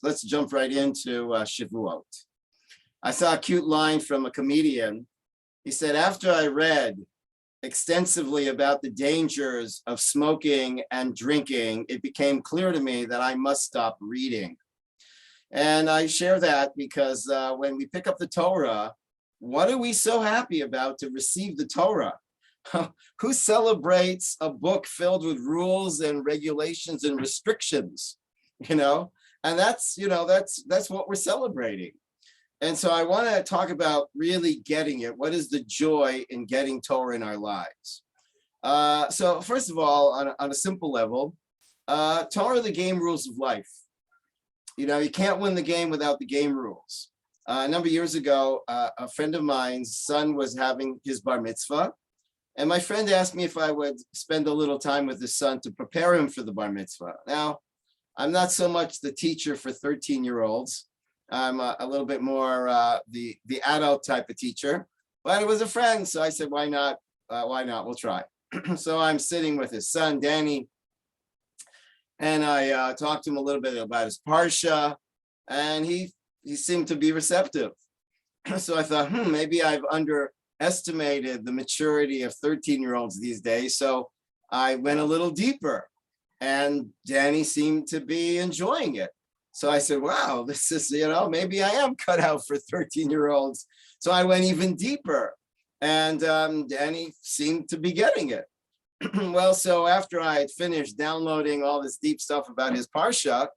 let's jump right into Shavuot. I saw a cute line from a comedian. He said, after I read extensively about the dangers of smoking and drinking, it became clear to me that I must stop reading. And I share that because when we pick up the Torah, what are we so happy about to receive the Torah? Who celebrates a book filled with rules and regulations and restrictions? And that's what we're celebrating. And so I want to talk about really getting it. What is the joy in getting Torah in our lives? So first of all, on a simple level, Torah are the game rules of life. You can't win the game without the game rules. A number of years ago, a friend of mine's son was having his bar mitzvah. And my friend asked me if I would spend a little time with his son to prepare him for the bar mitzvah. Now, I'm not so much the teacher for 13-year-olds. I'm a little bit more the adult type of teacher, but it was a friend. So I said, why not? We'll try. So I'm sitting with his son, Danny, and I talked to him a little bit about his parsha, and he seemed to be receptive. So I thought, maybe I've underestimated the maturity of 13-year-olds these days. So I went a little deeper, and Danny seemed to be enjoying it. So I said, wow, this is, maybe I am cut out for 13-year-olds. So I went even deeper, and Danny seemed to be getting it. Well, so after I had finished downloading all this deep stuff about his parsha,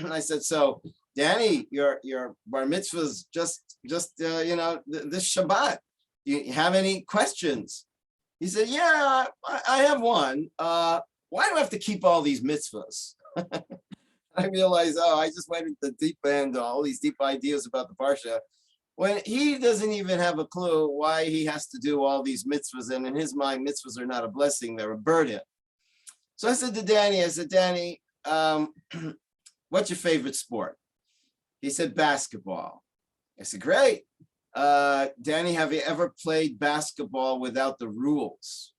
I said, so Danny, your bar mitzvah's just this Shabbat. Do you have any questions? He said, yeah, I have one. Why do I have to keep all these mitzvahs? I realized, I just went into the deep end, all these deep ideas about the parsha, when he doesn't even have a clue why he has to do all these mitzvahs. And in his mind, mitzvahs are not a blessing, they're a burden. So I said to Danny, what's your favorite sport? He said, basketball. I said, great. Danny, have you ever played basketball without the rules?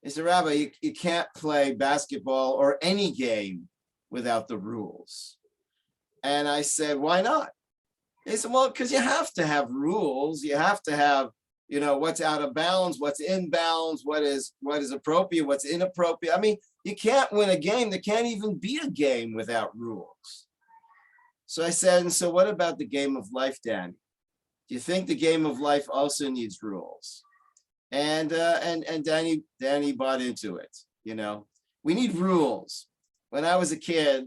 He said, Rabbi, you can't play basketball or any game without the rules. And I said, why not? He said, well, because you have to have rules. You have to have, what's out of bounds, what's in bounds, what is appropriate, what's inappropriate. I mean, you can't win a game. There can't even be a game without rules. So I said, and so what about the game of life, Danny? Do you think the game of life also needs rules? And Danny bought into it. We need rules. When I was a kid,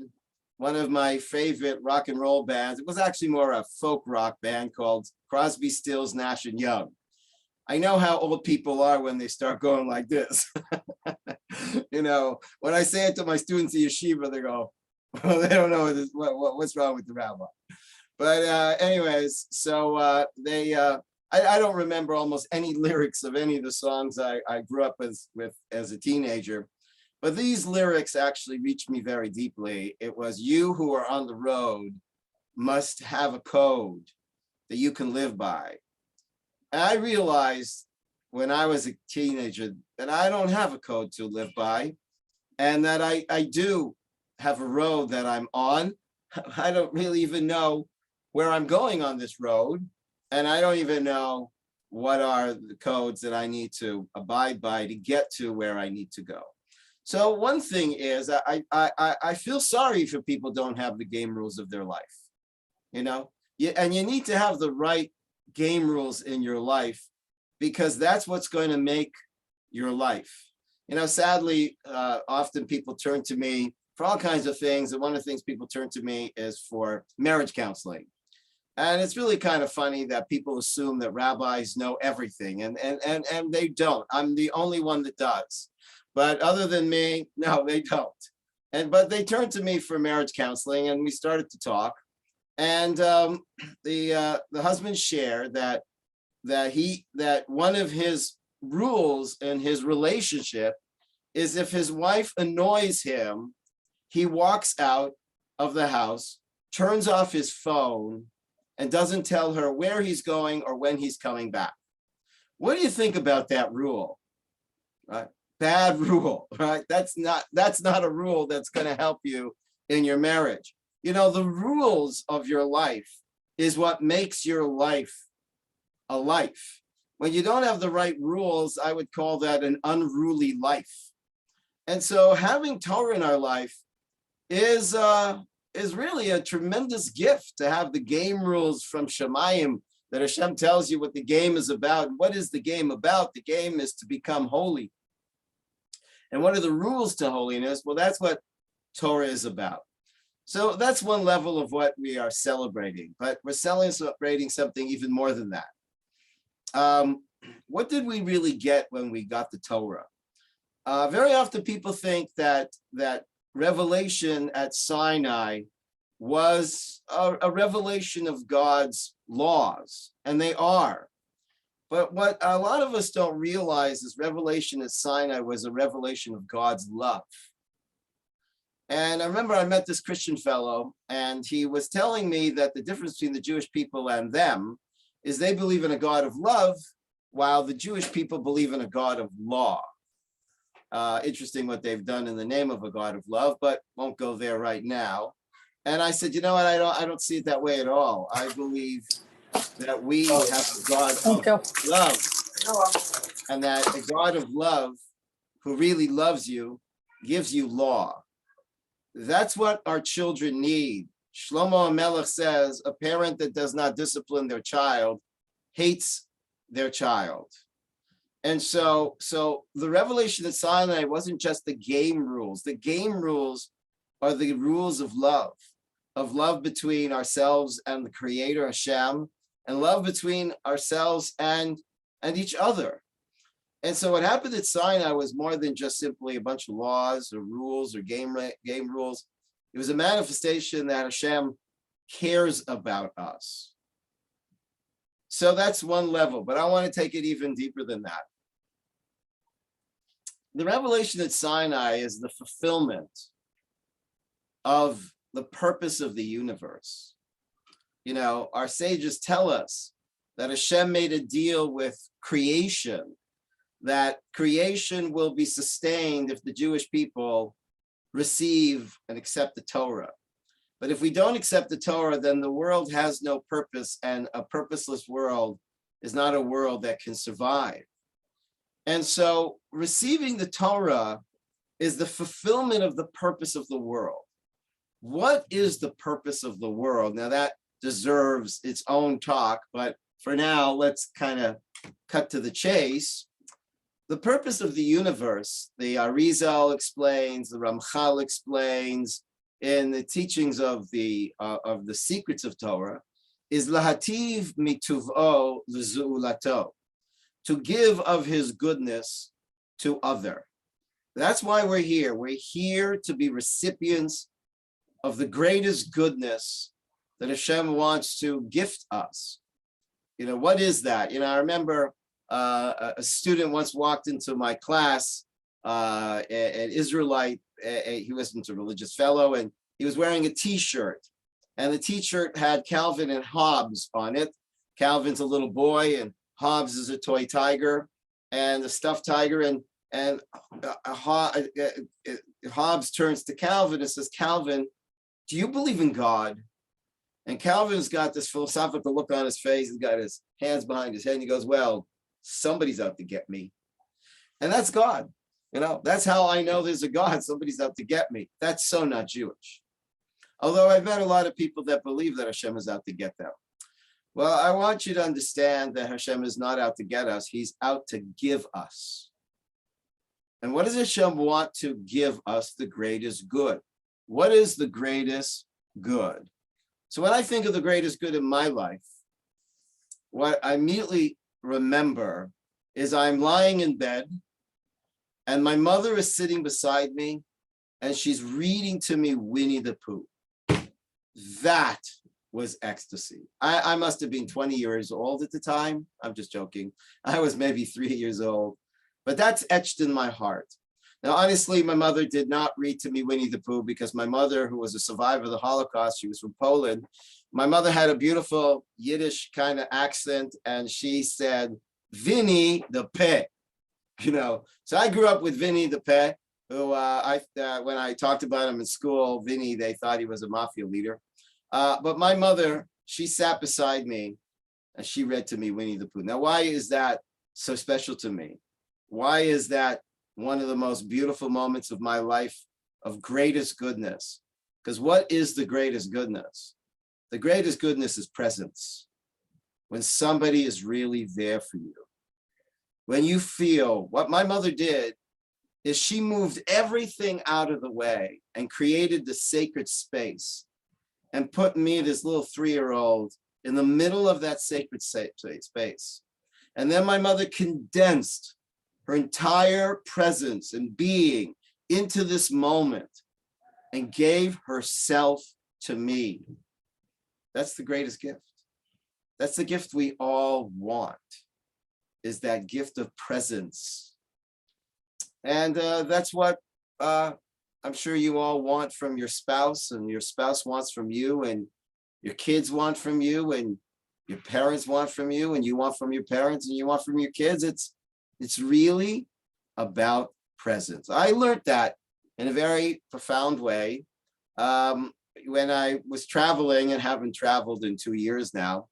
one of my favorite rock and roll bands, it was actually more a folk rock band called Crosby, Stills, Nash and Young. I know how old people are when they start going like this. When I say it to my students at yeshiva, they go, well, they don't know what's wrong with the rabbi. But anyways, so I don't remember almost any lyrics of any of the songs I grew up with as a teenager. But these lyrics actually reached me very deeply. It was, you who are on the road must have a code that you can live by. And I realized when I was a teenager that I don't have a code to live by, and that I do have a road that I'm on. I don't really even know where I'm going on this road. And I don't even know what are the codes that I need to abide by to get to where I need to go. So one thing is, I feel sorry for people who don't have the game rules of their life, and you need to have the right game rules in your life, because that's what's going to make your life. Sadly, often people turn to me for all kinds of things. And one of the things people turn to me is for marriage counseling. And it's really kind of funny that people assume that rabbis know everything, and they don't. I'm the only one that does. But other than me, no, they don't. But they turned to me for marriage counseling, and we started to talk. And the husband shared that one of his rules in his relationship is, if his wife annoys him, he walks out of the house, turns off his phone, and doesn't tell her where he's going or when he's coming back. What do you think about that rule? Right? Bad rule, right? That's not a rule that's going to help you in your marriage. The rules of your life is what makes your life a life. When you don't have the right rules, I would call that an unruly life. And so having Torah in our life is really a tremendous gift, to have the game rules from Shemayim, that Hashem tells you what the game is about. What is the game about? The game is to become holy. And what are the rules to holiness? Well, that's what Torah is about. So that's one level of what we are celebrating, but we're celebrating something even more than that. What did we really get when we got the Torah? Very often people think that revelation at Sinai was a revelation of God's laws, and they are. But what a lot of us don't realize is revelation at Sinai was a revelation of God's love. And I remember I met this Christian fellow, and he was telling me that the difference between the Jewish people and them is they believe in a God of love, while the Jewish people believe in a God of law. Interesting what they've done in the name of a God of love, but won't go there right now. And I said, you know what, I don't see it that way at all. I believe that we have a God of love, and that a God of love who really loves you gives you law. That's what our children need. Shlomo HaMelech says, a parent that does not discipline their child hates their child. And so the revelation at Sinai wasn't just the game rules. The game rules are the rules of love between ourselves and the Creator Hashem, and love between ourselves and each other. And so what happened at Sinai was more than just simply a bunch of laws or rules or game rules. It was a manifestation that Hashem cares about us. So that's one level, but I want to take it even deeper than that. The revelation at Sinai is the fulfillment of the purpose of the universe. Our sages tell us that Hashem made a deal with creation, that creation will be sustained if the Jewish people receive and accept the Torah. But if we don't accept the Torah, then the world has no purpose, and a purposeless world is not a world that can survive. And so receiving the Torah is the fulfillment of the purpose of the world. What is the purpose of the world? Now that deserves its own talk, but for now, let's kind of cut to the chase. The purpose of the universe, the Arizal explains, the Ramchal explains, in the teachings of the secrets of Torah, is lahativ mituv'o l'zu'ulato, to give of his goodness to other. That's why we're here. We're here to be recipients of the greatest goodness that Hashem wants to gift us. What is that? I remember a student once walked into my class, an Israelite. He wasn't a religious fellow, and he was wearing a t-shirt, and the t-shirt had Calvin and Hobbes on it. Calvin's a little boy, and Hobbes is a toy tiger, and a stuffed tiger, and Hobbes turns to Calvin and says, Calvin, do you believe in God? And Calvin's got this philosophical look on his face. He's got his hands behind his head, and he goes, well, somebody's out to get me. And that's God. That's how I know there's a God. Somebody's out to get me. That's so not Jewish. Although I've met a lot of people that believe that Hashem is out to get them. Well, I want you to understand that Hashem is not out to get us. He's out to give us. And what does Hashem want to give us? The greatest good. What is the greatest good? So when I think of the greatest good in my life, what I immediately remember is I'm lying in bed, and my mother is sitting beside me, and she's reading to me Winnie the Pooh. That was ecstasy. I must have been 20 years old at the time. I'm just joking. I was maybe 3 years old, but that's etched in my heart. Now, honestly, my mother did not read to me Winnie the Pooh, because my mother, who was a survivor of the Holocaust, she was from Poland. My mother had a beautiful Yiddish kind of accent, and she said, Vinny the Peh. So I grew up with Vinny the Peh, who when I talked about him in school, Vinny, they thought he was a mafia leader. But my mother, she sat beside me and she read to me Winnie the Pooh. Now, why is that so special to me? Why is that one of the most beautiful moments of my life of greatest goodness? Because what is the greatest goodness? The greatest goodness is presence. When somebody is really there for you. When you feel, what my mother did is she moved everything out of the way and created the sacred space and put me, this little 3-year-old, in the middle of that sacred space. And then my mother condensed her entire presence and being into this moment and gave herself to me. That's the greatest gift. That's the gift we all want, is that gift of presence. And that's what I'm sure you all want from your spouse, and your spouse wants from you, and your kids want from you, and your parents want from you, and you want from your parents, and you want from your kids. It's really about presence. I learned that in a very profound way when I was traveling, and haven't traveled in 2 years now.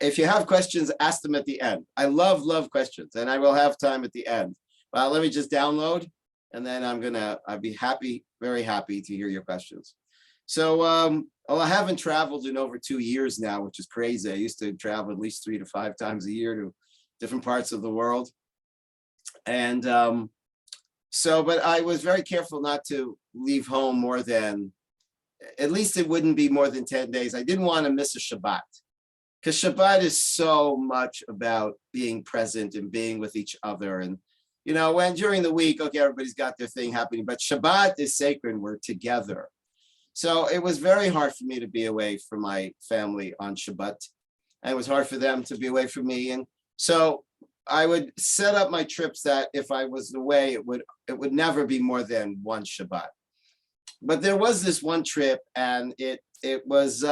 If you have questions, ask them at the end. I love questions, and I will have time at the end. Let me just download, and then I'll be happy, very happy to hear your questions. So, well, I haven't traveled in over 2 years now, which is crazy. I used to travel at least 3 to 5 times a year to different parts of the world. And but I was very careful not to leave home more than, at least it wouldn't be more than 10 days. I didn't want to miss a Shabbat, because Shabbat is so much about being present and being with each other. And, you know, when during the week, okay, everybody's got their thing happening, but Shabbat is sacred. We're together. So it was very hard for me to be away from my family on Shabbat. And it was hard for them to be away from me. And so I would set up my trips that if I was away, it would never be more than one Shabbat. But there was this one trip, and it was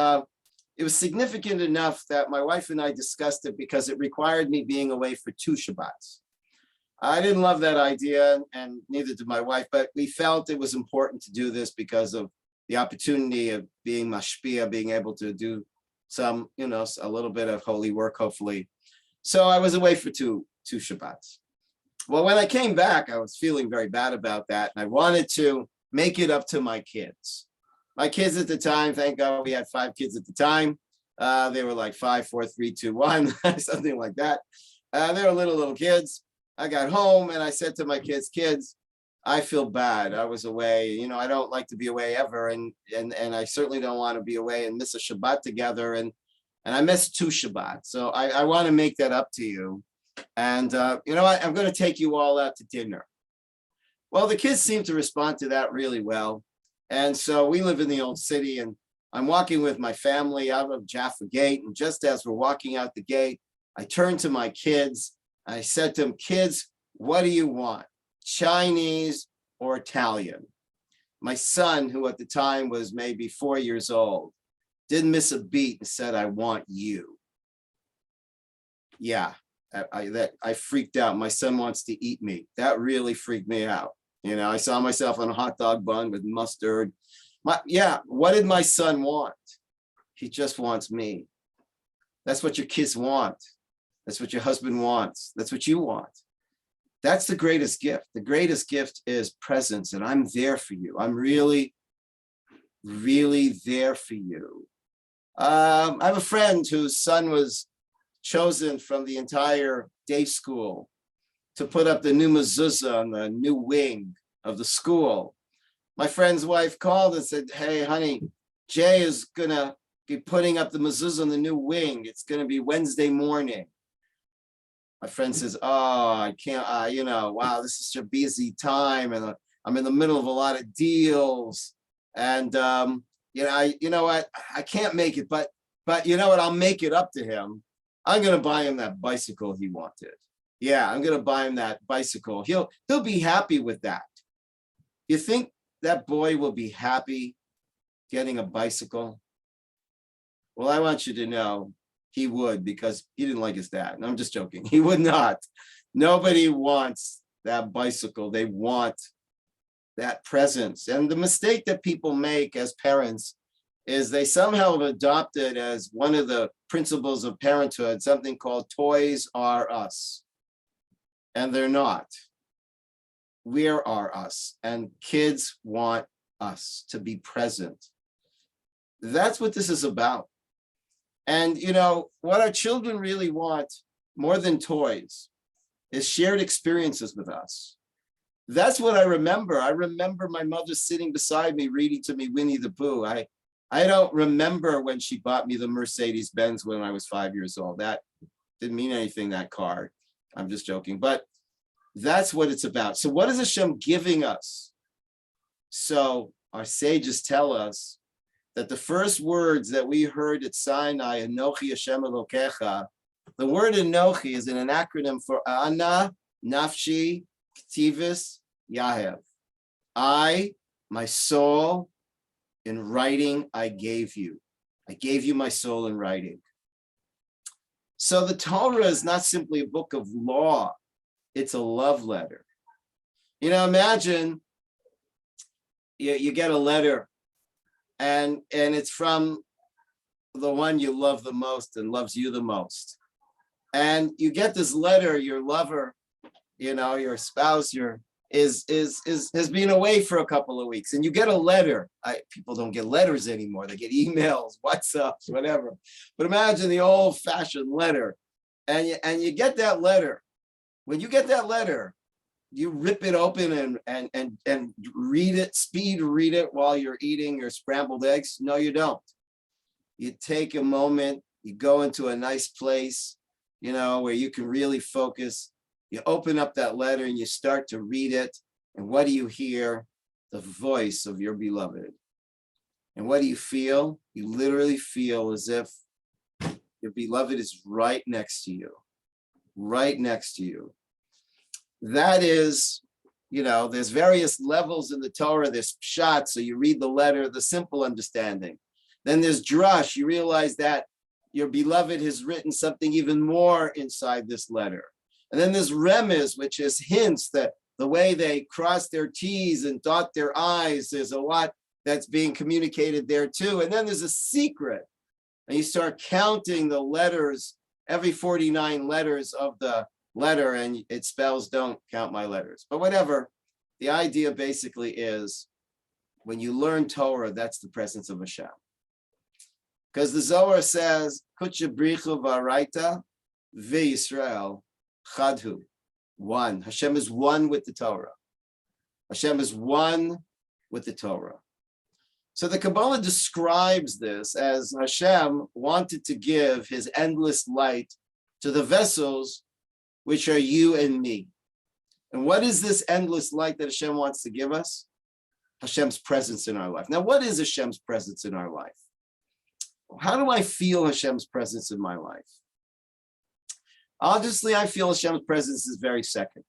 significant enough that my wife and I discussed it, because it required me being away for 2 Shabbats. I didn't love that idea, and neither did my wife, but we felt it was important to do this because of the opportunity of being mashpia, being able to do some, you know, a little bit of holy work, hopefully. So I was away for two Shabbats. Well, when I came back, I was feeling very bad about that, and I wanted to make it up to my kids. My kids at the time, thank God we had 5 kids at the time. They were like 5, 4, 3, 2, 1, something like that. They were little kids. I got home and I said to my kids, I feel bad. I was away. You know, I don't like to be away ever. And I certainly don't want to be away and miss a Shabbat together. And I missed 2 Shabbats. So I want to make that up to you. And you know what? I'm going to take you all out to dinner. Well, the kids seem to respond to that really well. And so we live in the old city, and I'm walking with my family out of Jaffa Gate. And just as we're walking out the gate, I turned to my kids. I said to them, kids, what do you want? Chinese or Italian? My son, who at the time was maybe 4 years old, didn't miss a beat and said, I want you. Yeah, I freaked out. My son wants to eat me. That really freaked me out. You know, I saw myself on a hot dog bun with mustard. What did my son want? He just wants me. That's what your kids want. That's what your husband wants. That's what you want. That's the greatest gift. The greatest gift is presence, and I'm there for you. I'm really, really there for you. I have a friend whose son was chosen from the entire day school to put up the new mezuzah on the new wing of the school. My friend's wife called and said, hey, honey, Jay is going to be putting up the mezuzah on the new wing. It's going to be Wednesday morning. My friend says, oh, I can't, you know, wow, this is a busy time, and I'm in the middle of a lot of deals. And, you know what, I can't make it, but you know what, I'll make it up to him. I'm going to buy him that bicycle he wanted. Yeah, I'm going to buy him that bicycle. He'll be happy with that. You think that boy will be happy getting a bicycle? Well, I want you to know he would, because he didn't like his dad. No, I'm just joking. He would not. Nobody wants that bicycle. They want that presence. And the mistake that people make as parents is they somehow have adopted as one of the principles of parenthood something called toys are us. And they're not. We are us, and kids want us to be present. That's what this is about. And what our children really want more than toys is shared experiences with us. That's what I remember. I remember my mother sitting beside me reading to me Winnie the Pooh. I don't remember when she bought me the Mercedes Benz when I was 5 years old. That didn't mean anything, that car. I'm just joking, but that's what it's about. So what is Hashem giving us? So our sages tell us that the first words that we heard at Sinai, Anochi Hashem Elokecha, the word Anochi is an acronym for Ana, Nafshi, Ktivis, Yahev. I, my soul, in writing, I gave you. I gave you my soul in writing. So the Torah is not simply a book of law. It's a love letter. Imagine you get a letter and it's from the one you love the most and loves you the most. And you get this letter, your lover, your spouse, has been away for a couple of weeks, and you get a letter. People don't get letters anymore. They get emails, WhatsApps, whatever. But imagine the old-fashioned letter, and you get that letter. When you get that letter, you rip it open and read it, speed read it while you're eating your scrambled eggs. No, you don't. You take a moment, you go into a nice place, where you can really focus. You open up that letter and you start to read it. And what do you hear? The voice of your beloved. And what do you feel? You literally feel as if your beloved is right next to you. Right next to you. That is, there's various levels in the Torah. There's pshat, so you read the letter, the simple understanding. Then there's drush. You realize that your beloved has written something even more inside this letter. And then there's remez, which is hints, that the way they cross their T's and dot their I's, there's a lot that's being communicated there too. And then there's a secret. And you start counting the letters, every 49 letters of the letter, and it spells don't count my letters. But whatever, the idea basically is when you learn Torah, that's the presence of Hashem. Because the Zohar says, Kutcha Brichu Varaita V'Yisrael Chadhu, one. Hashem is one with the Torah. Hashem is one with the Torah. So the Kabbalah describes this as Hashem wanted to give his endless light to the vessels, which are you and me. And what is this endless light that Hashem wants to give us? Hashem's presence in our life. Now, what is Hashem's presence in our life? How do I feel Hashem's presence in my life? Obviously, I feel Hashem's presence is very second,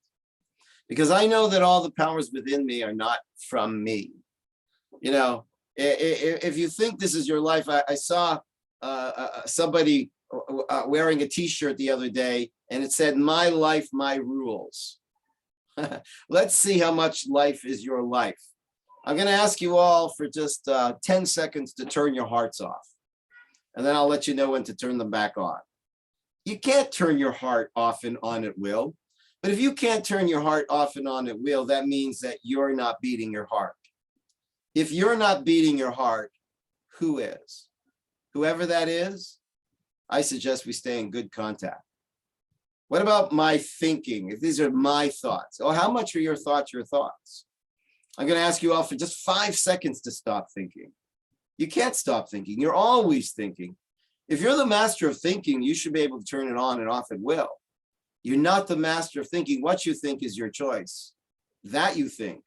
because I know that all the powers within me are not from me. If you think this is your life, I saw somebody wearing a t-shirt the other day, and it said, "My life, my rules." Let's see how much life is your life. I'm going to ask you all for just 10 seconds to turn your hearts off, and then I'll let you know when to turn them back on. You can't turn your heart off and on at will, but if you can't turn your heart off and on at will, that means that you're not beating your heart. If you're not beating your heart, who is? Whoever that is, I suggest we stay in good contact. What about my thinking? If these are my thoughts, how much are your thoughts your thoughts? I'm going to ask you all for just 5 seconds to stop thinking. You can't stop thinking. You're always thinking. If you're the master of thinking, you should be able to turn it on and off at will. You're not the master of thinking. What you think is your choice. That you think,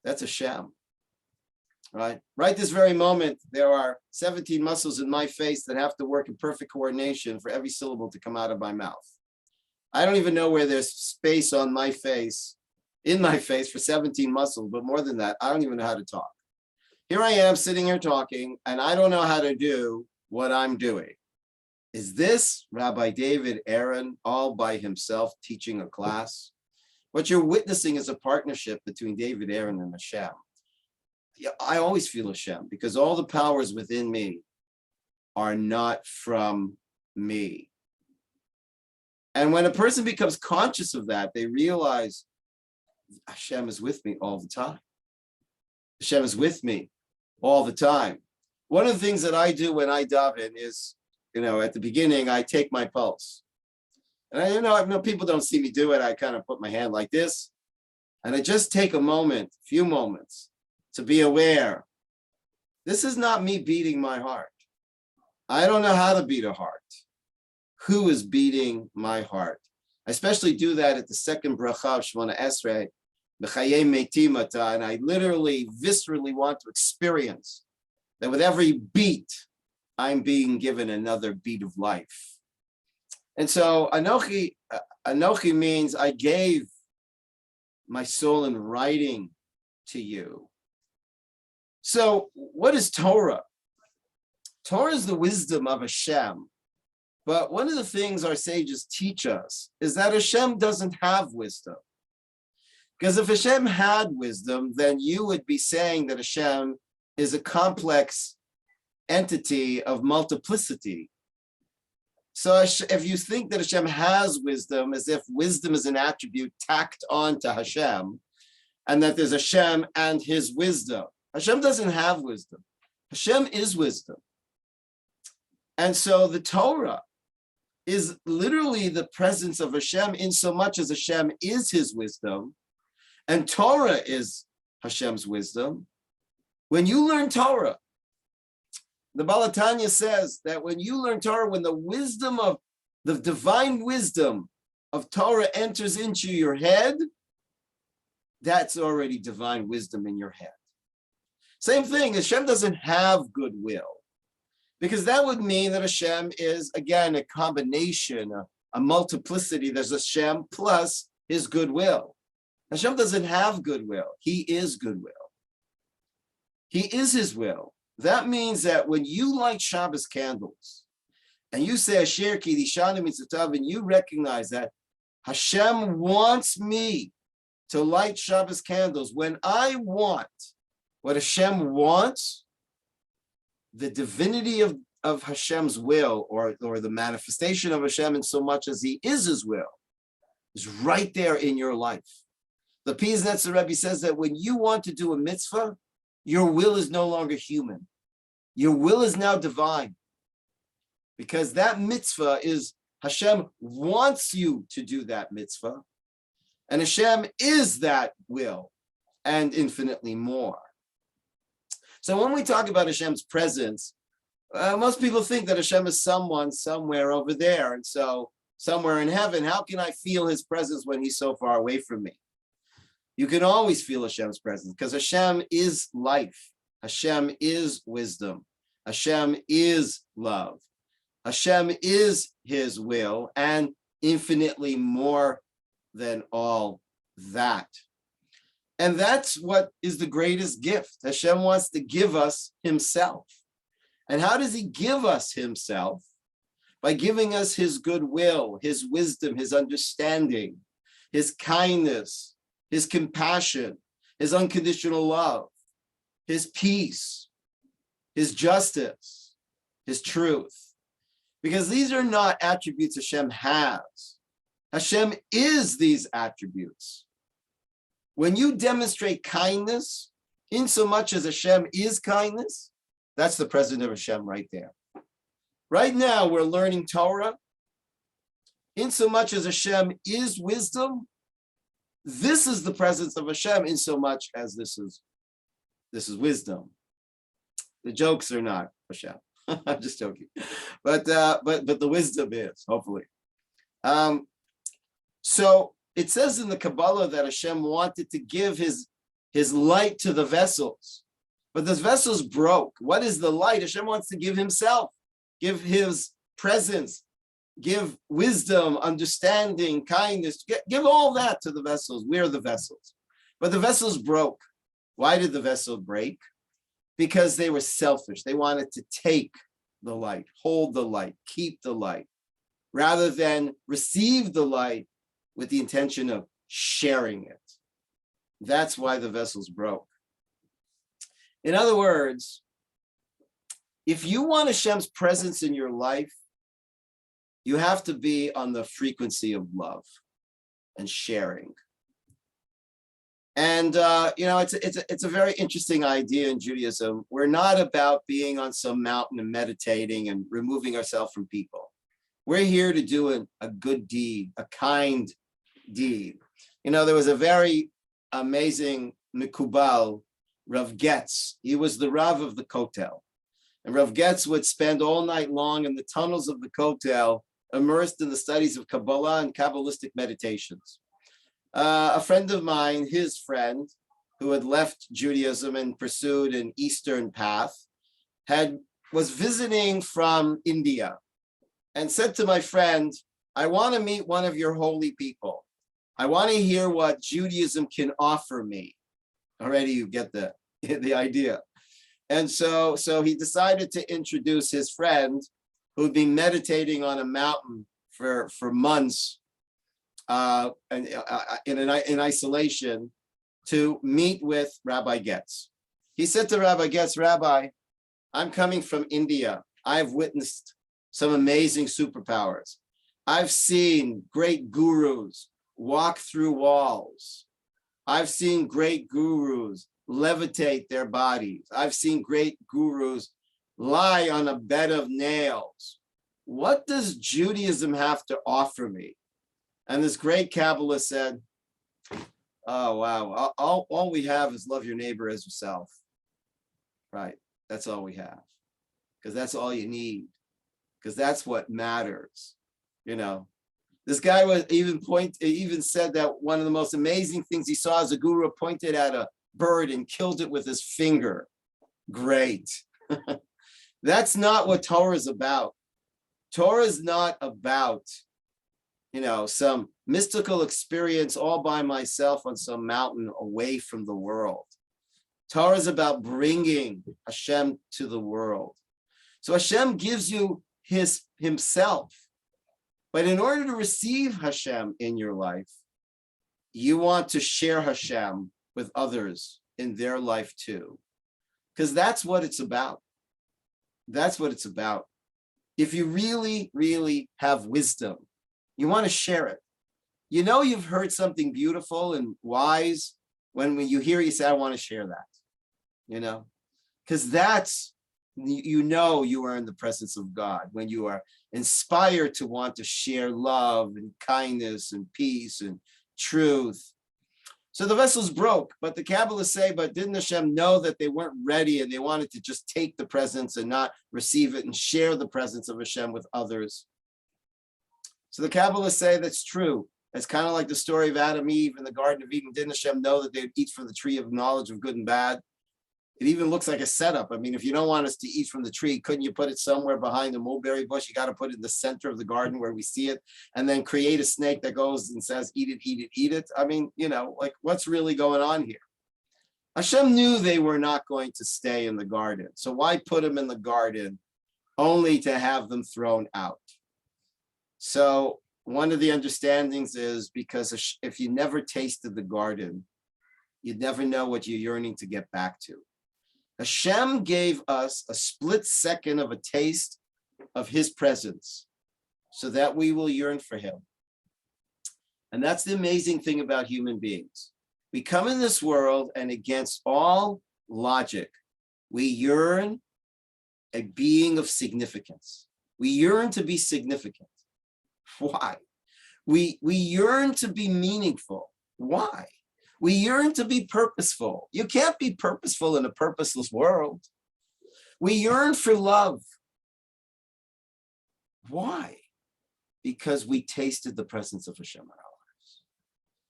that's a sham. Right this very moment, there are 17 muscles in my face that have to work in perfect coordination for every syllable to come out of my mouth. I don't even know where there's space on my face, in my face, for 17 muscles, but more than that, I don't even know how to talk. Here I am sitting here talking, and I don't know how to do what I'm doing. Is this Rabbi David Aaron all by himself teaching a class? What you're witnessing is a partnership between David, Aaron, and Hashem. Yeah, I always feel Hashem because all the powers within me are not from me. And when a person becomes conscious of that, they realize Hashem is with me all the time. Hashem is with me all the time. One of the things that I do when I daven is, at the beginning, I take my pulse. And I know people don't see me do it. I kind of put my hand like this. And I just take a few moments to be aware. This is not me beating my heart. I don't know how to beat a heart. Who is beating my heart? I especially do that at the second bracha of Shemona Esrei, B'chayei Meitim Ata, and I literally, viscerally want to experience that with every beat, I'm being given another beat of life. And so Anochi means I gave my soul in writing to you. So what is Torah? Torah is the wisdom of Hashem. But one of the things our sages teach us is that Hashem doesn't have wisdom. Because if Hashem had wisdom, then you would be saying that Hashem is a complex entity of multiplicity. So if you think that Hashem has wisdom, as if wisdom is an attribute tacked on to Hashem, and that there's Hashem and his wisdom. Hashem doesn't have wisdom. Hashem is wisdom. And so the Torah is literally the presence of Hashem in so much as Hashem is his wisdom, and Torah is Hashem's wisdom. When you learn Torah, the Baal HaTanya says that when you learn Torah, when the wisdom of the divine wisdom of Torah enters into your head, that's already divine wisdom in your head. Same thing, Hashem doesn't have goodwill, because that would mean that Hashem is, again, a combination, a multiplicity. There's Hashem plus his goodwill. Hashem doesn't have goodwill. He is goodwill. He is his will. That means that when you light Shabbos candles and you say Asher Kiddushanu Mitzvotav, and you recognize that Hashem wants me to light Shabbos candles, when I want what Hashem wants, the divinity of Hashem's will, or the manifestation of Hashem in so much as he is his will, is right there in your life. The Piznetzer Rebbe says that when you want to do a mitzvah, your will is no longer human. Your will is now divine. Because that mitzvah is, Hashem wants you to do that mitzvah. And Hashem is that will, and infinitely more. So when we talk about Hashem's presence, most people think that Hashem is someone somewhere over there. And so somewhere in heaven, how can I feel his presence when he's so far away from me? You can always feel Hashem's presence because Hashem is life. Hashem is wisdom. Hashem is love. Hashem is his will, and infinitely more than all that. And that's what is the greatest gift. Hashem wants to give us himself. And how does he give us himself? By giving us his goodwill, his wisdom, his understanding, his kindness, his compassion, his unconditional love, his peace, his justice, his truth. Because these are not attributes Hashem has. Hashem is these attributes. When you demonstrate kindness, in so much as Hashem is kindness, that's the presence of Hashem right there. Right now, we're learning Torah. In so much as Hashem is wisdom, this is the presence of Hashem in so much as this is wisdom. The jokes are not Hashem. I'm just joking. But the wisdom is, hopefully. So it says in the Kabbalah that Hashem wanted to give his light to the vessels, but those vessels broke. What is the light? Hashem wants to give himself, give his presence, give wisdom, understanding, kindness, give all that to the vessels. We're the vessels. But the vessels broke. Why did the vessel break? Because they were selfish. They wanted to take the light, hold the light, keep the light, rather than receive the light with the intention of sharing it. That's why the vessels broke. In other words, if you want Hashem's presence in your life, you have to be on the frequency of love and sharing. And it's a very interesting idea in Judaism. We're not about being on some mountain and meditating and removing ourselves from people. We're here to do a good deed, a kind deed. There was a very amazing Mikubal, Rav Getz. He was the Rav of the Kotel. And Rav Getz would spend all night long in the tunnels of the Kotel, immersed in the studies of Kabbalah and Kabbalistic meditations. A friend of mine, his friend, who had left Judaism and pursued an Eastern path, was visiting from India and said to my friend, I want to meet one of your holy people. I want to hear what Judaism can offer me. Already you get the idea. And so he decided to introduce his friend who'd been meditating on a mountain for months in isolation, to meet with Rabbi Getz. He said to Rabbi Getz, Rabbi, I'm coming from India. I've witnessed some amazing superpowers. I've seen great gurus walk through walls. I've seen great gurus levitate their bodies. I've seen great gurus lie on a bed of nails. What does Judaism have to offer me? And this great Kabbalist said, oh, wow, all we have is love your neighbor as yourself. Right, that's all we have. Because that's all you need. Because that's what matters. This guy even said that one of the most amazing things he saw as a guru pointed at a bird and killed it with his finger. Great. That's not what Torah is about. Torah is not about, some mystical experience all by myself on some mountain away from the world. Torah is about bringing Hashem to the world. So Hashem gives you himself. But in order to receive Hashem in your life, you want to share Hashem with others in their life too. Because that's what it's about. That's what it's about. If you really, really have wisdom, you want to share it. You've heard something beautiful and wise when you hear, you say, I want to share that, because that's, you are in the presence of God when you are inspired to want to share love and kindness and peace and truth. So the vessels broke, but the Kabbalists say, but didn't Hashem know that they weren't ready and they wanted to just take the presence and not receive it and share the presence of Hashem with others? So the Kabbalists say that's true. It's kind of like the story of Adam and Eve in the Garden of Eden. Didn't Hashem know that they'd eat from the tree of knowledge of good and bad? It even looks like a setup. I mean, if you don't want us to eat from the tree, couldn't you put it somewhere behind the mulberry bush? You got to put it in the center of the garden where we see it, and then create a snake that goes and says, eat it, eat it, eat it. I mean, what's really going on here? Hashem knew they were not going to stay in the garden. So why put them in the garden only to have them thrown out? So one of the understandings is because if you never tasted the garden, you'd never know what you're yearning to get back to. Hashem gave us a split second of a taste of his presence so that we will yearn for him. And that's the amazing thing about human beings. We come in this world and against all logic, we yearn a being of significance. We yearn to be significant. Why? We yearn to be meaningful. Why? We yearn to be purposeful. You can't be purposeful in a purposeless world. We yearn for love. Why? Because we tasted the presence of Hashem in our lives.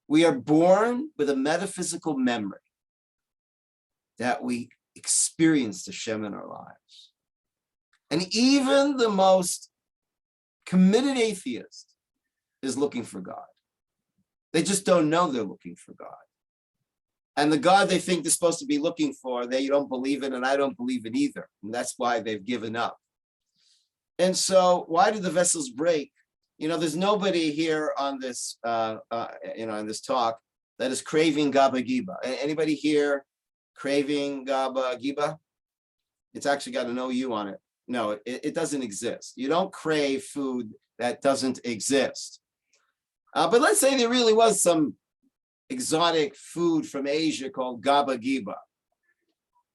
We are born with a metaphysical memory that we experienced Hashem in our lives. And even the most committed atheist is looking for God. They just don't know they're looking for God. And the God they think they're supposed to be looking for, they don't believe in, and I don't believe in either. And that's why they've given up. And so why did the vessels break? There's nobody here on this, in this talk that is craving Gaba Giba. Anybody here craving Gaba Giba? It's actually got an OU on it. No, it doesn't exist. You don't crave food that doesn't exist. But let's say there really was some exotic food from Asia called Gaba Giba.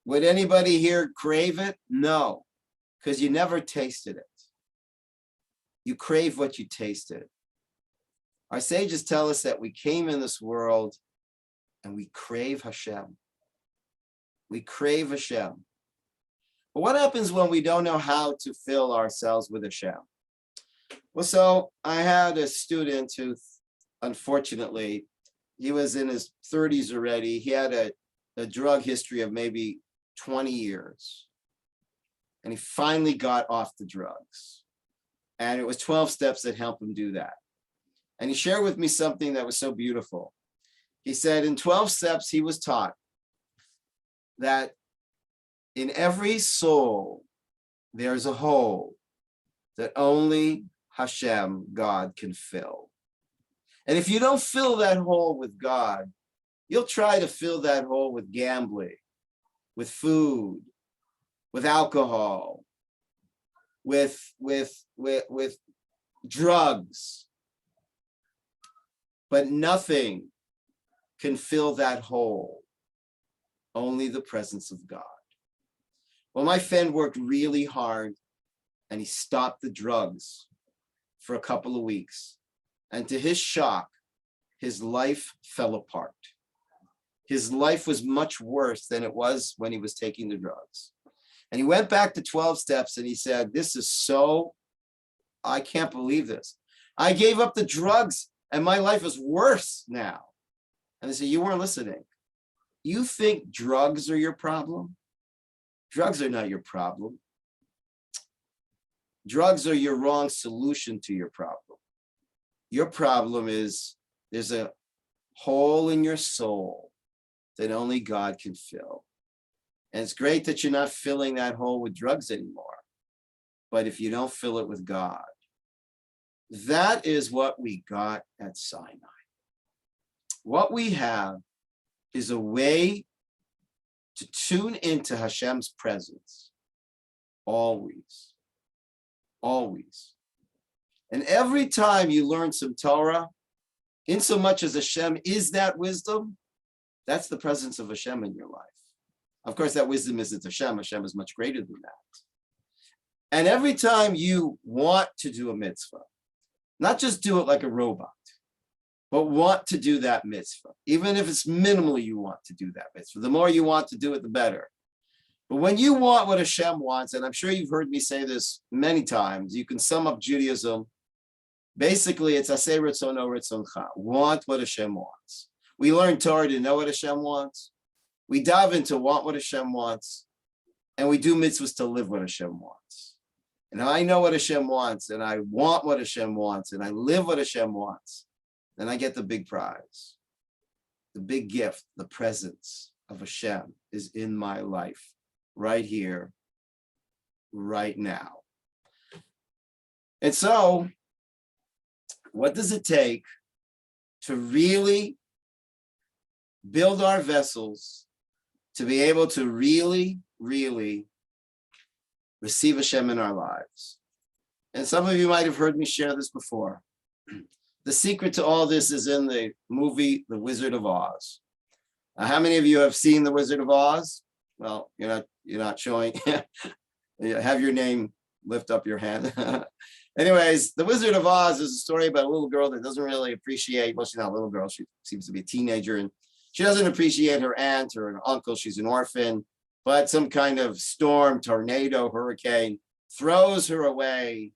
Would anybody here crave it? No, because you never tasted it. You crave what you tasted. Our sages tell us that we came in this world and we crave Hashem. We crave Hashem. But what happens when we don't know how to fill ourselves with Hashem? Well, so I had a student who, unfortunately, he was in his 30s already. He had a drug history of maybe 20 years. And he finally got off the drugs. And it was 12 steps that helped him do that. And he shared with me something that was so beautiful. He said in 12 steps, he was taught that in every soul, there's a hole that only Hashem, God, can fill. And if you don't fill that hole with God, you'll try to fill that hole with gambling, with food, with alcohol, with drugs. But nothing can fill that hole, only the presence of God. Well, my friend worked really hard and he stopped the drugs for a couple of weeks. And to his shock, his life fell apart. His life was much worse than it was when he was taking the drugs. And he went back to 12 steps and he said, I can't believe this. I gave up the drugs and my life is worse now. And they said, you weren't listening. You think drugs are your problem? Drugs are not your problem. Drugs are your wrong solution to your problem. Your problem is there's a hole in your soul that only God can fill. And it's great that you're not filling that hole with drugs anymore. But if you don't fill it with God, that is what we got at Sinai. What we have is a way to tune into Hashem's presence. Always. Always. And every time you learn some Torah, in so much as Hashem is that wisdom, that's the presence of Hashem in your life. Of course, that wisdom isn't Hashem. Hashem is much greater than that. And every time you want to do a mitzvah, not just do it like a robot, but want to do that mitzvah, even if it's minimally you want to do that mitzvah. The more you want to do it, the better. But when you want what Hashem wants, and I'm sure you've heard me say this many times, you can sum up Judaism. Basically, it's aseh ritzono ritzoncha. Want what Hashem wants. We learn Torah to know what Hashem wants. We dive into want what Hashem wants. And we do mitzvahs to live what Hashem wants. And I know what Hashem wants, and I want what Hashem wants, and I live what Hashem wants. Then I get the big prize. The big gift, the presence of Hashem is in my life, right here, right now. And so, what does it take to really build our vessels to be able to really, really receive Hashem in our lives? And some of you might have heard me share this before. The secret to all this is in the movie, The Wizard of Oz. How many of you have seen The Wizard of Oz? Well, you're not showing. Have your name, lift up your hand. Anyways, The Wizard of Oz is a story about a little girl that doesn't really appreciate, well, she's not a little girl, she seems to be a teenager, and she doesn't appreciate her aunt or an uncle, she's an orphan, but some kind of storm, tornado, hurricane throws her away,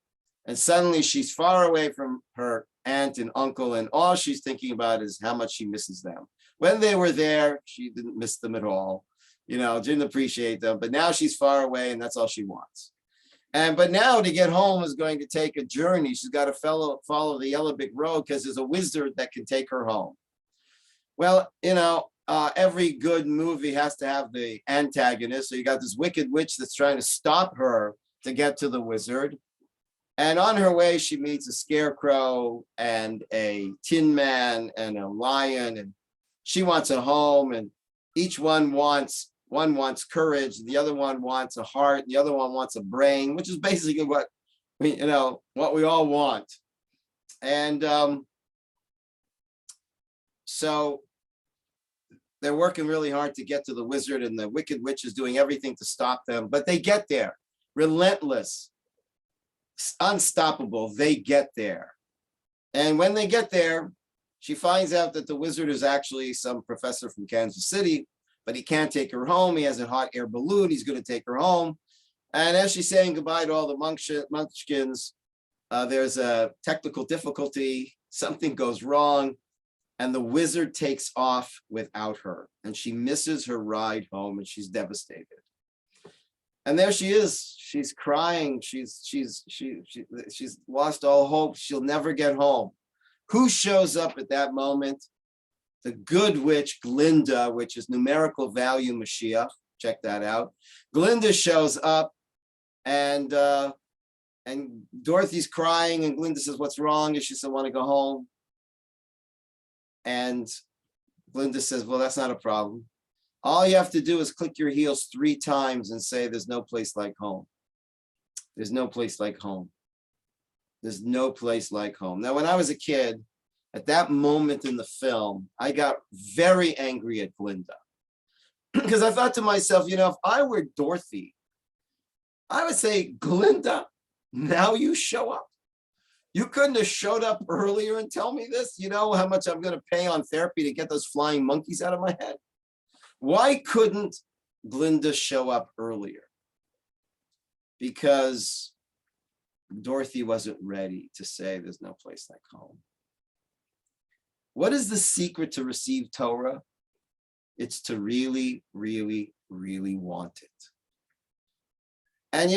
and suddenly she's far away from her aunt and uncle, and all she's thinking about is how much she misses them. When they were there, she didn't miss them at all, didn't appreciate them, but now she's far away and that's all she wants. But now to get home is going to take a journey. She's got to follow the yellow brick road because there's a wizard that can take her home. Well, every good movie has to have the antagonist. So you got this wicked witch that's trying to stop her to get to the wizard. And on her way, she meets a scarecrow and a tin man and a lion, and she wants a home, and each one wants courage, the other one wants a heart, the other one wants a brain, which is basically what we all want. And so they're working really hard to get to the wizard, and the wicked witch is doing everything to stop them, but they get there, relentless, unstoppable. They get there. And when they get there, she finds out that the wizard is actually some professor from Kansas City, but he can't take her home. He has a hot air balloon. He's going to take her home. And as she's saying goodbye to all the munchkins, there's a technical difficulty. Something goes wrong, and the wizard takes off without her, and she misses her ride home, and she's devastated. And there she is. She's crying. She's lost all hope. She'll never get home. Who shows up at that moment? The good witch, Glinda, which is numerical value Mashiach. Check that out. Glinda shows up, and Dorothy's crying, and Glinda says, "What's wrong?" And she said, "I want to go home." And Glinda says, "Well, that's not a problem. All you have to do is click your heels 3 times and say, 'There's no place like home.' There's no place like home. There's no place like home." Now, when I was a kid, at that moment in the film, I got very angry at Glinda because I thought to myself, if I were Dorothy, I would say, "Glinda, now you show up. You couldn't have showed up earlier and tell me this. You know how much I'm going to pay on therapy to get those flying monkeys out of my head? Why couldn't Glinda show up earlier?" Because Dorothy wasn't ready to say there's no place like home. What is the secret to receive Torah? It's to really, really, really want it. And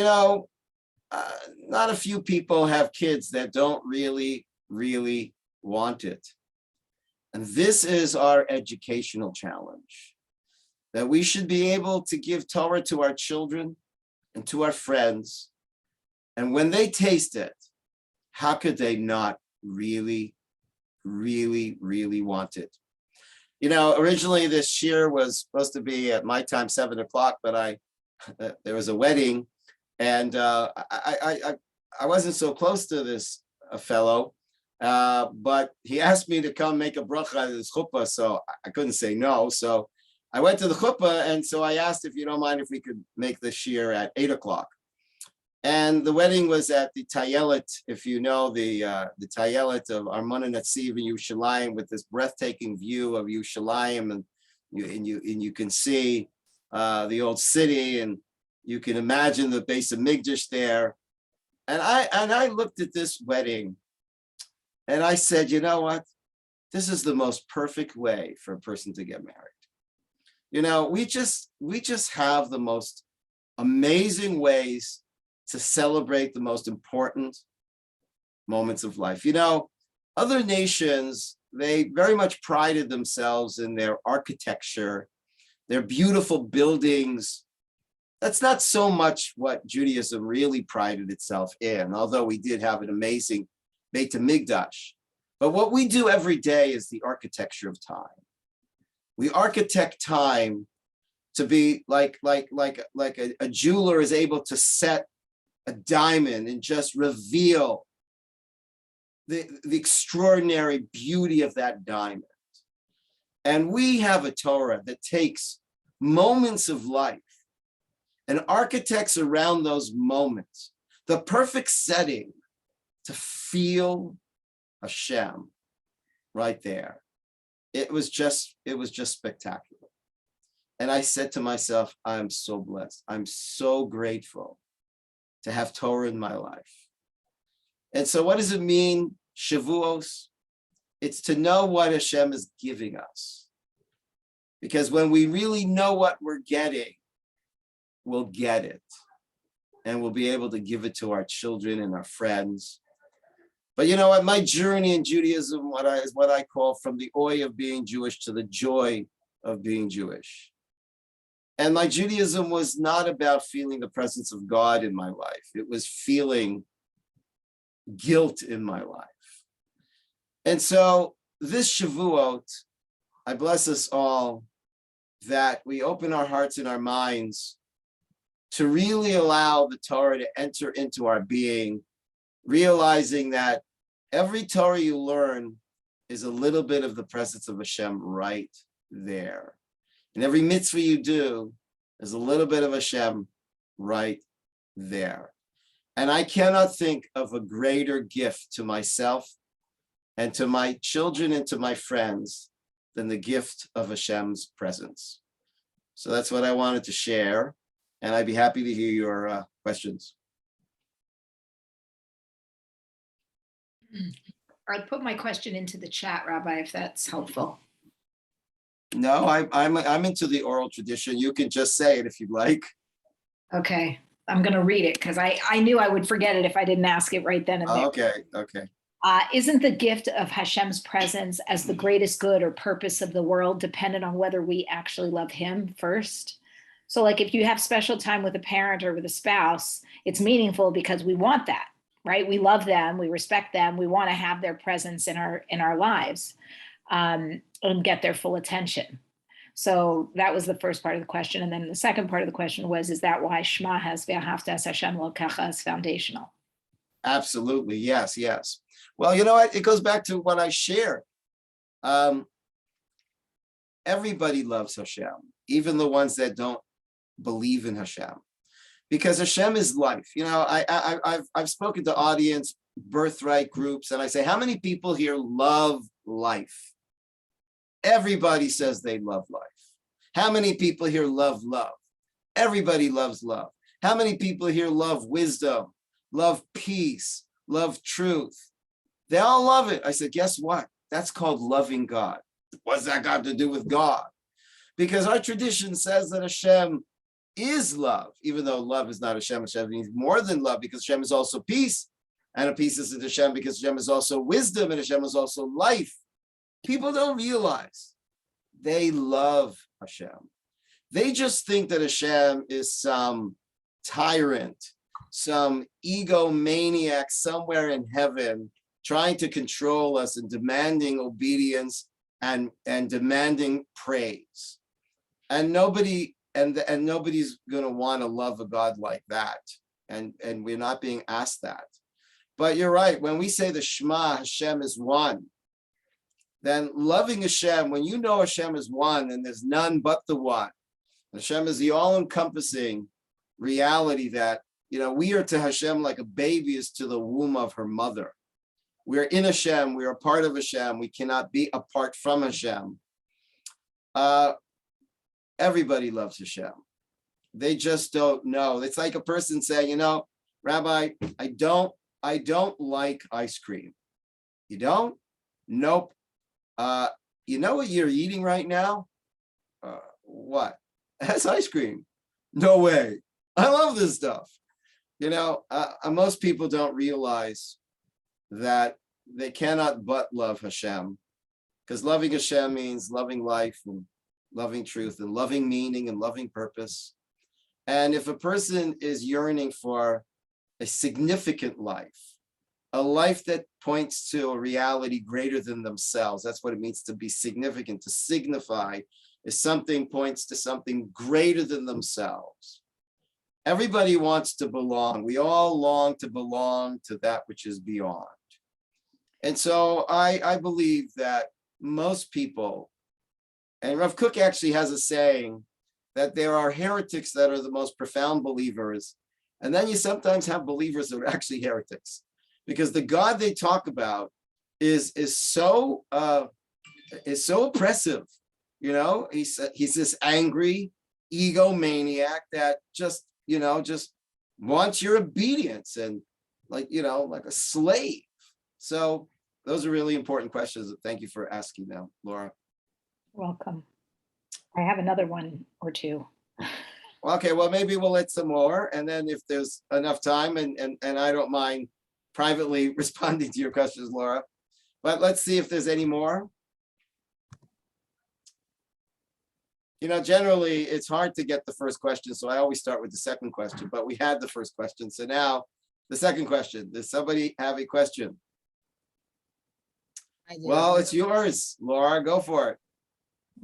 not a few people have kids that don't really, really want it. And this is our educational challenge, that we should be able to give Torah to our children and to our friends. And when they taste it, how could they not really, really, really want it? Originally this shiur was supposed to be at my time, 7:00, but there was a wedding, and I wasn't so close to this fellow, but he asked me to come make a bracha at his chuppah, so I couldn't say no. So I went to the chuppah, and so I asked if you don't mind if we could make the shiur at 8:00. And the wedding was at the Tayelet, if you know the Tayelet of Armona Netziv in Yerushalayim, with this breathtaking view of Yerushalayim, and you can see the old city, and you can imagine the base of Migdash there. And I looked at this wedding, and I said, you know what? This is the most perfect way for a person to get married. We just have the most amazing ways to celebrate the most important moments of life. Other nations, they very much prided themselves in their architecture, their beautiful buildings. That's not so much what Judaism really prided itself in, although we did have an amazing Beit HaMikdash. But what we do every day is the architecture of time. We architect time to be like a jeweler is able to set a diamond and just reveal the extraordinary beauty of that diamond. And we have a Torah that takes moments of life and architects around those moments the perfect setting to feel Hashem right there. It was just spectacular. And I said to myself, I'm so blessed. I'm so grateful to have Torah in my life. And so what does it mean, Shavous? It's to know what Hashem is giving us. Because when we really know what we're getting, we'll get it. And we'll be able to give it to our children and our friends. But you know what? My journey in Judaism is what I call from the oi of being Jewish to the joy of being Jewish. And my Judaism was not about feeling the presence of God in my life. It was feeling guilt in my life. And so this Shavuot, I bless us all that we open our hearts and our minds to really allow the Torah to enter into our being, realizing that every Torah you learn is a little bit of the presence of Hashem right there. And every mitzvah you do is a little bit of Hashem right there. And I cannot think of a greater gift to myself and to my children and to my friends than the gift of Hashem's presence. So that's what I wanted to share. And I'd be happy to hear your questions. I'll put my question into the chat, Rabbi, if that's helpful. No, I'm into the oral tradition. You can just say it if you'd like. Okay, I'm going to read it because I knew I would forget it if I didn't ask it right then and there. Okay. Isn't the gift of Hashem's presence as the greatest good or purpose of the world dependent on whether we actually love him first? So like if you have special time with a parent or with a spouse, it's meaningful because we want that, right? We love them, we respect them, we want to have their presence in our lives and get their full attention. So that was the first part of the question. And then the second part of the question was, is that why Shema has Ve'ahavta es Hashem Elokecha is foundational? Absolutely, yes. Well, you know what? It goes back to what I shared. Everybody loves Hashem, even the ones that don't believe in Hashem, because Hashem is life. You know, I've spoken to audience birthright groups, and I say, how many people here love life? Everybody says they love life. How many people here love love? Everybody loves love. How many people here love wisdom, love peace, love truth? They all love it. I said, guess what? That's called loving God. What's that got to do with God? Because our tradition says that Hashem is love, even though love is not Hashem. Hashem means more than love, because Hashem is also peace. And a peace is Hashem because Hashem is also wisdom and Hashem is also life. People don't realize they love Hashem. They just think that Hashem is some tyrant, some egomaniac somewhere in heaven trying to control us and demanding obedience and demanding praise. And nobody's going to want to love a God like that. And we're not being asked that. But you're right. When we say the Shema, Hashem is one, then loving Hashem, when you know Hashem is one and there's none but the one, Hashem is the all-encompassing reality that, you know, we are to Hashem like a baby is to the womb of her mother. We're in Hashem, we are part of Hashem, we cannot be apart from Hashem. Everybody loves Hashem. They just don't know. It's like a person saying, you know, Rabbi, I don't like ice cream. You don't? Nope. You know what you're eating right now? What? That's ice cream. No way. I love this stuff. You know, most people don't realize that they cannot but love Hashem, because loving Hashem means loving life and loving truth and loving meaning and loving purpose. And if a person is yearning for a significant life, a life that points to a reality greater than themselves, that's what it means to be significant, to signify, is something points to something greater than themselves. Everybody wants to belong. We all long to belong to that which is beyond. And so I believe that most people, and Rav Kook actually has a saying that there are heretics that are the most profound believers. And then you sometimes have believers that are actually heretics, because the God they talk about is so oppressive. You know, he's this angry egomaniac that just wants your obedience and like a slave. So those are really important questions. Thank you for asking them, Laura. Welcome. I have another one or two. Okay, well, maybe we'll let some more. And then if there's enough time, and I don't mind privately responding to your questions, Laura. But let's see if there's any more. You know, generally, it's hard to get the first question, so I always start with the second question. But we had the first question, so now The second question. Does somebody have a question? I do. Well, it's yours, Laura. Go for it.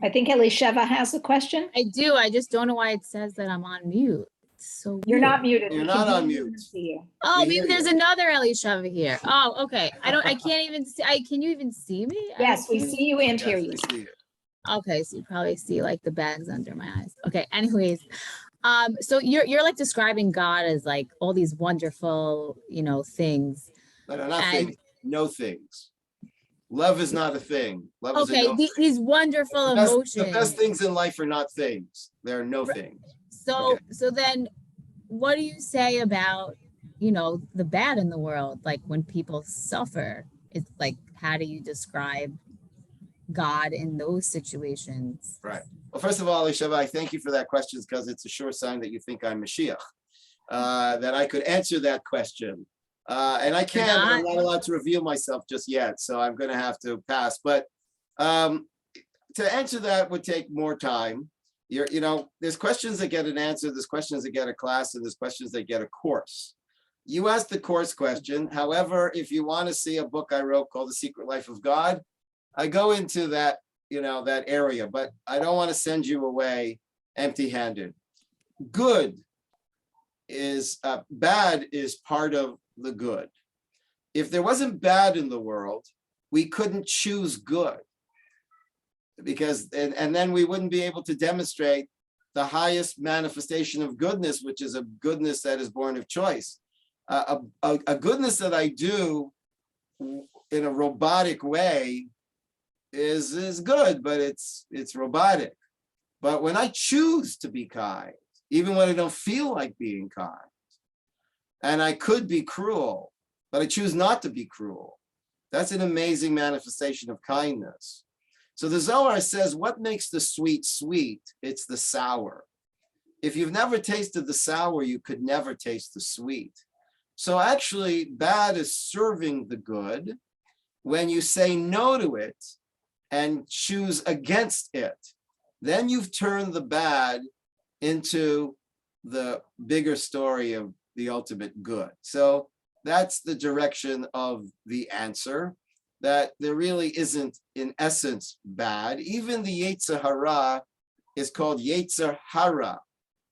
I think Elisheva has a question. I do. I just don't know why it says that I'm on mute. It's so You're weird. not muted. You're We not can on hear you and mute. see you. Oh, We maybe hear there's you. another Elisheva here. Oh, okay. I can't even see. Can you even see me? I Yes, don't we see you and hear Yes, you. we see it. Okay, so you probably see like the bags under my eyes. Okay, anyways, so you're like describing God as like all these wonderful, things. No, not And- things. No things. Love is not a thing. Love is a Okay, no thing. these wonderful The emotions. best things in life are not things. They're no Right. things. So Okay. so then what do you say about, the bad in the world? Like when people suffer, it's like, how do you describe God in those situations? Right. Well, first of all, Elisheva, I thank you for that question because it's a sure sign that you think I'm Mashiach, that I could answer that question. And I can, but I'm not allowed to reveal myself just yet, so I'm going to have to pass. But to answer that would take more time. There's questions that get an answer, there's questions that get a class, and there's questions that get a course. You asked the course question. However, if you want to see a book I wrote called The Secret Life of God, I go into that, that area, but I don't want to send you away empty-handed. Bad is part of the good. If there wasn't bad in the world, we couldn't choose good, because and then we wouldn't be able to demonstrate the highest manifestation of goodness, which is a goodness that is born of choice. A goodness that I do in a robotic way is good, but it's robotic. But when I choose to be kind, even when I don't feel like being kind, and I could be cruel, but I choose not to be cruel, that's an amazing manifestation of kindness. So the Zohar says, what makes the sweet sweet? It's the sour. If you've never tasted the sour, you could never taste the sweet. So actually, bad is serving the good when you say no to it and choose against it. Then you've turned the bad into the bigger story of the ultimate good. So that's the direction of the answer, that there really isn't, in essence, bad. Even the Yetzer Hara is called Yetzer Hara.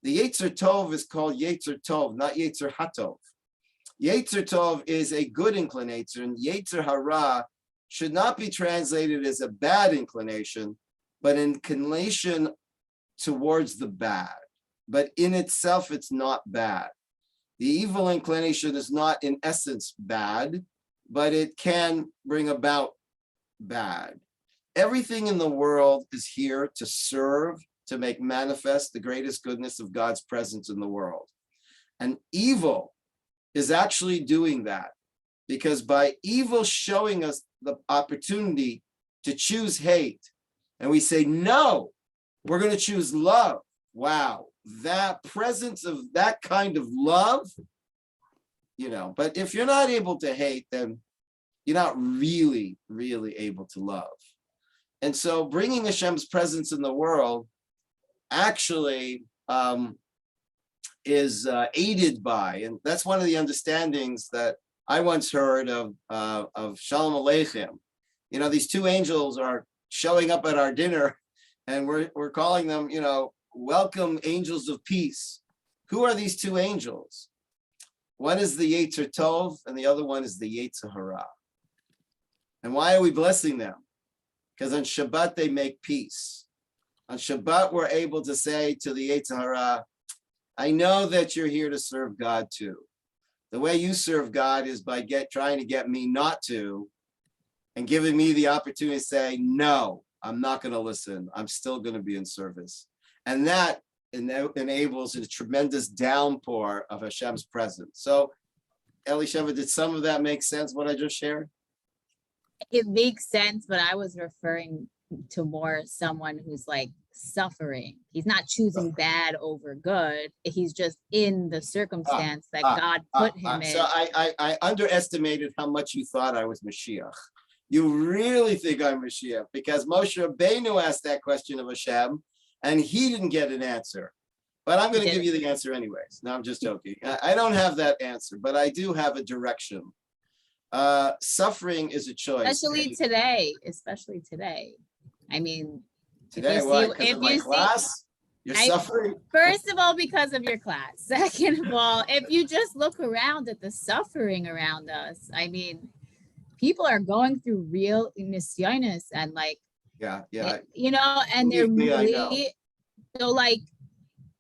The Yetzer Tov is called Yetzer Tov, not Yetzer Hatov. Yetzer Tov is a good inclination, and Yetzer Hara should not be translated as a bad inclination, but inclination towards the bad. But in itself, it's not bad. The evil inclination is not in essence bad, but it can bring about bad. Everything in the world is here to serve, to make manifest the greatest goodness of God's presence in the world. And evil is actually doing that, because by evil showing us the opportunity to choose hate, and we say, no, we're going to choose love. Wow, that presence of that kind of love, but if you're not able to hate, then you're not really, really able to love. And so bringing Hashem's presence in the world actually is aided by, and that's one of the understandings that I once heard of Shalom Aleichem. These two angels are showing up at our dinner, and we're calling them, welcome angels of peace. Who are these two angels? One is the Yetzer Tov, and the other one is the Yetzer Hara. And why are we blessing them? Because on Shabbat they make peace. On Shabbat we're able to say to the Yetzer Hara, I know that you're here to serve God too. The way you serve God is by trying to get me not to, and giving me the opportunity to say, no, I'm not going to listen. I'm still going to be in service. And that enables a tremendous downpour of Hashem's presence. So, Elisheva, did some of that make sense, what I just shared? It makes sense, but I was referring to more someone who's like suffering. He's not choosing bad over good. He's just in the circumstance that God put him in. So I underestimated how much you thought I was Mashiach. You really think I'm Mashiach, because Moshe Rabbeinu asked that question of Hashem, and he didn't get an answer. But I'm going to did give you the answer anyways. No, I'm just joking. I don't have that answer, but I do have a direction. Suffering is a choice. Especially today. I mean, Today, why? Because of my class? You're suffering? First of all, because of your class. Second of all, if you just look around at the suffering around us, I mean, people are going through real nisyonis and like, yeah, you know, and they're really, so like,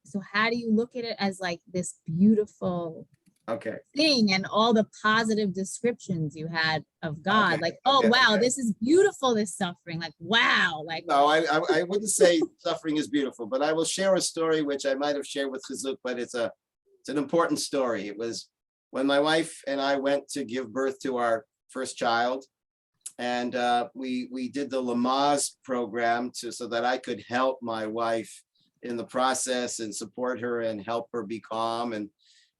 so how do you look at it as like this beautiful thing and all the positive descriptions you had of God, like, oh wow, this is beautiful, this suffering, like wow, like no, I wouldn't say suffering is beautiful, but I will share a story which I might have shared with Chizuk, but it's an important story. It was when my wife and I went to give birth to our first child, and we did the Lamaze program so that I could help my wife in the process and support her and help her be calm. And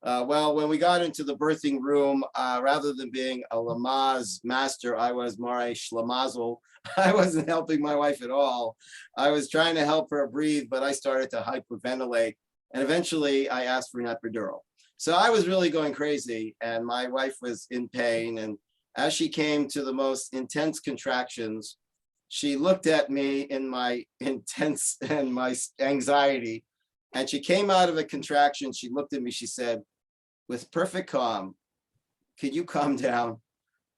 well, when we got into the birthing room, rather than being a Lamaze master, I was Mare Shlamazel. I wasn't helping my wife at all. I was trying to help her breathe, but I started to hyperventilate. And eventually I asked for an epidural. So I was really going crazy, and my wife was in pain. And as she came to the most intense contractions, she looked at me in my intense and my anxiety, and she came out of a contraction. She looked at me, she said, with perfect calm, "Could you calm down?"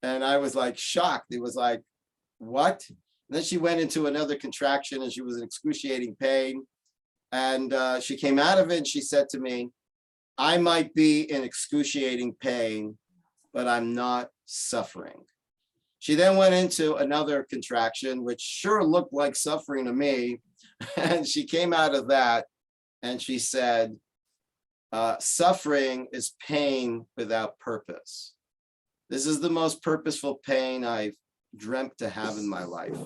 And I was like shocked. It was like, what? And then she went into another contraction, and she was in excruciating pain. And she came out of it, and she said to me, "I might be in excruciating pain, but I'm not suffering." She then went into another contraction, which sure looked like suffering to me. And she came out of that and she said, suffering is pain without purpose. This is the most purposeful pain I've dreamt to have in my life.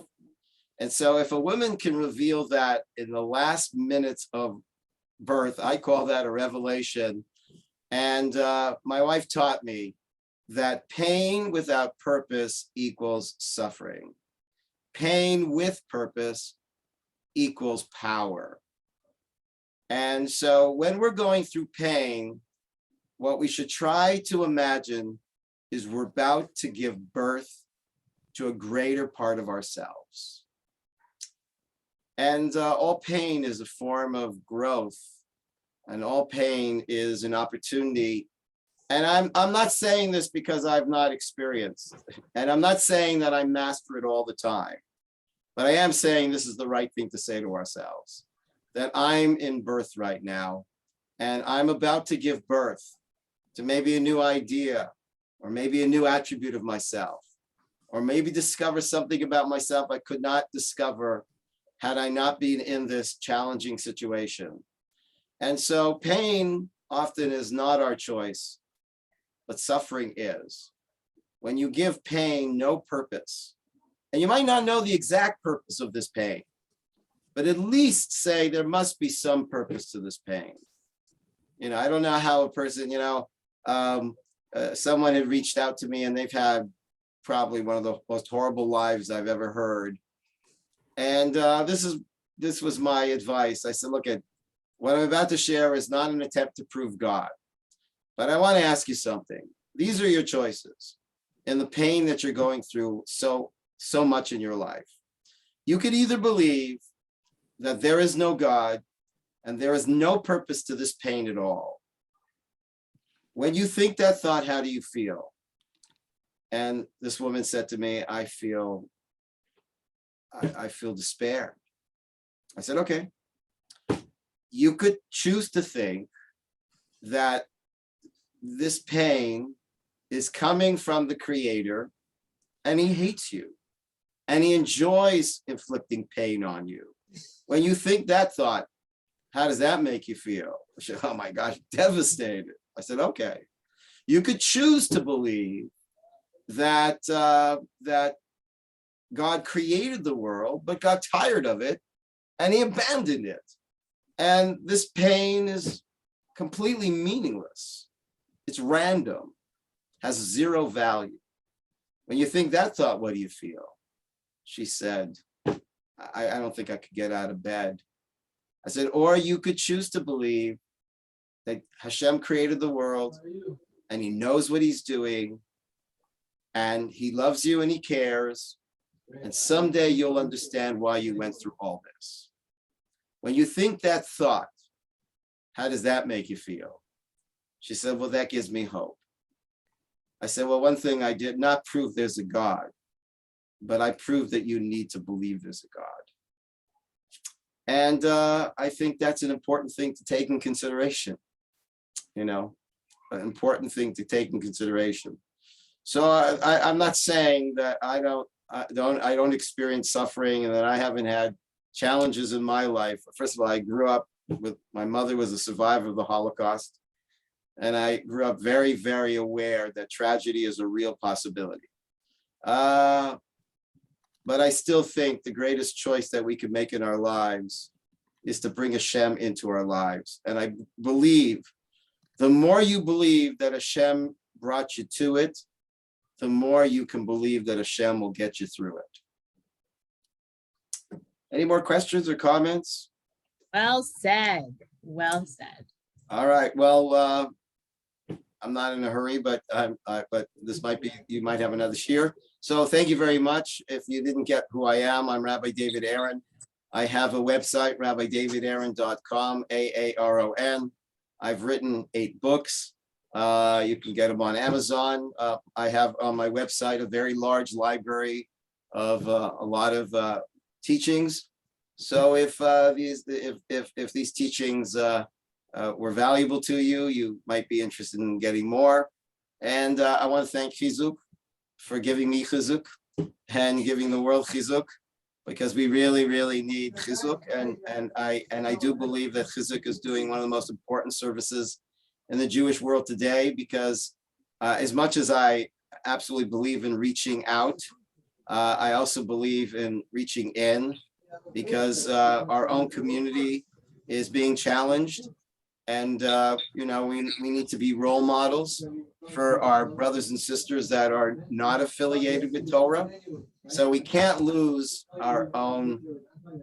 And so if a woman can reveal that in the last minutes of birth, I call that a revelation. And my wife taught me that pain without purpose equals suffering. Pain with purpose equals power. And so when we're going through pain, what we should try to imagine is we're about to give birth to a greater part of ourselves. And all pain is a form of growth, and all pain is an opportunity. And I'm not saying this because I've not experienced, and I'm not saying that I master it all the time, but I am saying this is the right thing to say to ourselves, that I'm in birth right now, and I'm about to give birth to maybe a new idea, or maybe a new attribute of myself, or maybe discover something about myself I could not discover had I not been in this challenging situation. And so pain often is not our choice, but suffering is. When you give pain no purpose, and you might not know the exact purpose of this pain, but at least say there must be some purpose to this pain. You know, I don't know how a person, you know, someone had reached out to me and they've had probably one of the most horrible lives I've ever heard. And this was my advice. I said, look, what I'm about to share is not an attempt to prove God, but I want to ask you something. These are your choices in the pain that you're going through so much in your life. You could either believe that there is no God and there is no purpose to this pain at all. When you think that thought, how do you feel? And this woman said to me, I feel despair. I said, okay. You could choose to think that this pain is coming from the Creator, and He hates you, and He enjoys inflicting pain on you. When you think that thought, how does that make you feel? I said, oh my gosh, devastated. I said, okay. You could choose to believe that that God created the world, but got tired of it, and He abandoned it. And this pain is completely meaningless. It's random, has zero value. When you think that thought, what do you feel? She said, I don't think I could get out of bed. I said, or you could choose to believe that Hashem created the world and he knows what he's doing and he loves you and he cares. And someday you'll understand why you went through all this. When you think that thought, how does that make you feel? She said, well, that gives me hope. I said, well, one thing I did not prove there's a God, but I proved that you need to believe there's a God. And I think that's an important thing to take in consideration, you know, an important thing to take in consideration. So I'm not saying that I don't experience suffering and that I haven't had challenges in my life. First of all, I grew up with, my mother was a survivor of the Holocaust. And I grew up very, very aware that tragedy is a real possibility. But I still think the greatest choice that we can make in our lives is to bring Hashem into our lives. And I believe the more you believe that Hashem brought you to it, the more you can believe that Hashem will get you through it. Any more questions or comments? Well said. Well said. All right. Well, I'm not in a hurry, but this might be, you might have another shiur. So thank you very much. If you didn't get who I am, I'm Rabbi David Aaron. I have a website, rabbidavidaaron.com, AARON. I've written 8 books. You can get them on Amazon. I have on my website a very large library of a lot of teachings. So if these teachings were valuable to you, you might be interested in getting more. And I want to thank Chizuk for giving me Chizuk and giving the world Chizuk, because we really, really need Chizuk. And I do believe that Chizuk is doing one of the most important services in the Jewish world today, because as much as I absolutely believe in reaching out, I also believe in reaching in, because our own community is being challenged. And, you know, we need to be role models for our brothers and sisters that are not affiliated with Torah. So we can't lose our own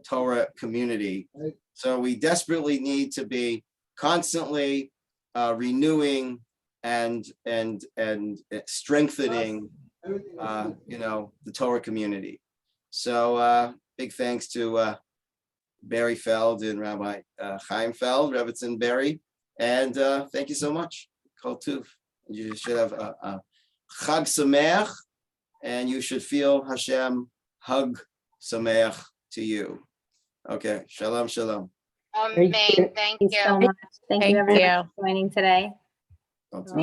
Torah community. So we desperately need to be constantly renewing and strengthening, you know, the Torah community. So big thanks to Barry Feld and Rabbi Chaim Feld, Rebbitzin Barry, and thank you so much. Kol Tuv. You should have a Chag Sameach, and you should feel Hashem hug Sameach to you. Okay, shalom, shalom. Amen. Thank you so much. Thank you everyone for joining today. Kol Tuv.